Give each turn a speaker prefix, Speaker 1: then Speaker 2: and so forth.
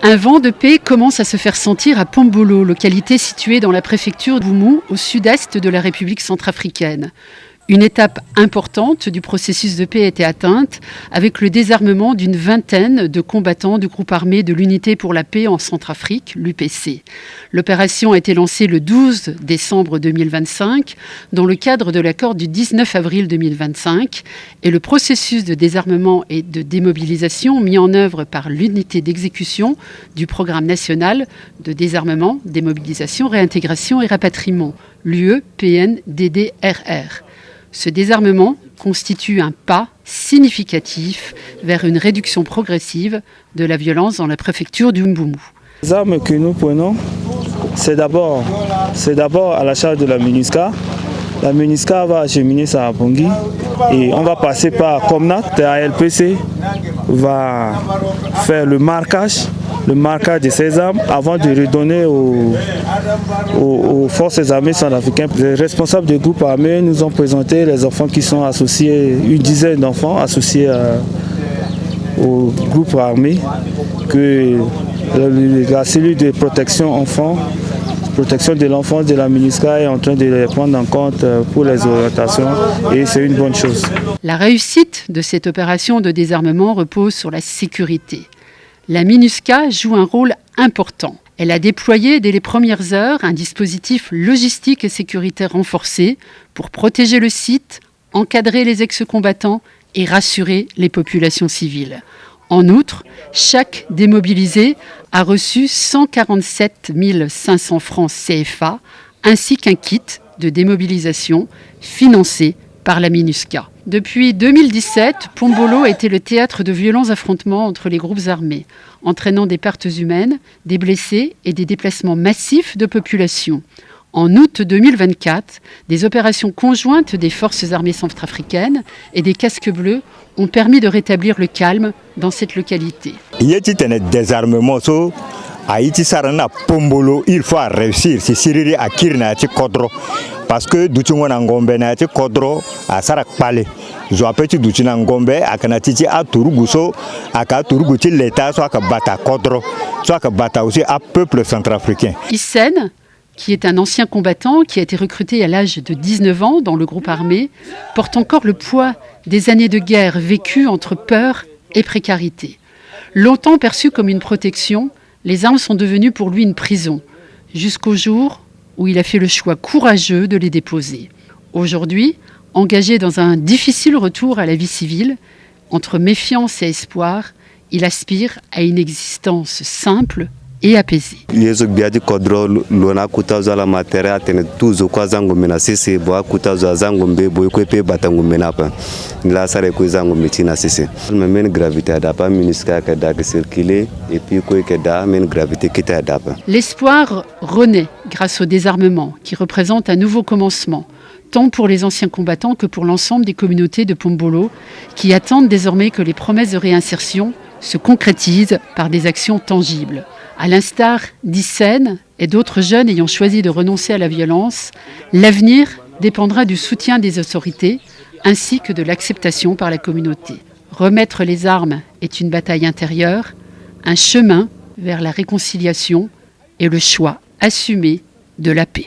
Speaker 1: Un vent de paix commence à se faire sentir à Pombolo, localité située dans la préfecture d'Oumou, au sud-est de la République centrafricaine. Une étape importante du processus de paix a été atteinte avec le désarmement d'une vingtaine de combattants du groupe armé de l'Unité pour la paix en Centrafrique, l'UPC. L'opération a été lancée le 12 décembre 2025 dans le cadre de l'accord du 19 avril 2025 et le processus de désarmement et de démobilisation mis en œuvre par l'unité d'exécution du Programme national de désarmement, démobilisation, réintégration et rapatriement, l'UE-PNDDRR. Ce désarmement constitue un pas significatif vers une réduction progressive de la violence dans la préfecture du Mboummou.
Speaker 2: Les armes que nous prenons, c'est d'abord à la charge de la MINUSCA. La MINUSCA va acheminer ça à Pongui et on va passer par Comnat, TALPC va faire le marquage de ces armes avant de redonner aux forces armées centrafricaines. Les responsables des groupes armés nous ont présenté les enfants qui sont associés, une dizaine d'enfants associés au groupe armé, que la cellule de protection enfants, protection de l'enfance de la MINUSCA est en train de les prendre en compte pour les orientations et c'est une bonne chose.
Speaker 1: La réussite de cette opération de désarmement repose sur la sécurité. La MINUSCA joue un rôle important. Elle a déployé dès les premières heures un dispositif logistique et sécuritaire renforcé pour protéger le site, encadrer les ex-combattants et rassurer les populations civiles. En outre, chaque démobilisé a reçu 147 500 francs CFA ainsi qu'un kit de démobilisation financé par la MINUSCA. Depuis 2017, Pombolo a été le théâtre de violents affrontements entre les groupes armés, entraînant des pertes humaines, des blessés et des déplacements massifs de population. En août 2024, des opérations conjointes des forces armées centrafricaines et des casques bleus ont permis de rétablir le calme dans cette localité.
Speaker 3: Il y a un désarmement. Haïti sarana Pombolo, il faut réussir. C'est Siriri à Kirna, Kodro. Parce que Doutungo Nangombe na Kodro à Sarak Pale. Je appelle Doutina Ngombe à Kanatiti à Turuguso, à Katuruguti l'État, soit à Bata Kodro, soit à Bata aussi à peuple centrafricain.
Speaker 1: Issène, qui est un ancien combattant qui a été recruté à l'âge de 19 ans dans le groupe armé, porte encore le poids des années de guerre vécues entre peur et précarité. Longtemps perçu comme une protection, les armes sont devenues pour lui une prison, jusqu'au jour où il a fait le choix courageux de les déposer. Aujourd'hui, engagé dans un difficile retour à la vie civile, entre méfiance et espoir, il aspire à une existence simple et apaisée. L'espoir renaît grâce au désarmement qui représente un nouveau commencement, tant pour les anciens combattants que pour l'ensemble des communautés de Pombolo qui attendent désormais que les promesses de réinsertion se concrétisent par des actions tangibles. À l'instar d'Issène et d'autres jeunes ayant choisi de renoncer à la violence, l'avenir dépendra du soutien des autorités ainsi que de l'acceptation par la communauté. Remettre les armes est une bataille intérieure, un chemin vers la réconciliation et le choix assumé de la paix.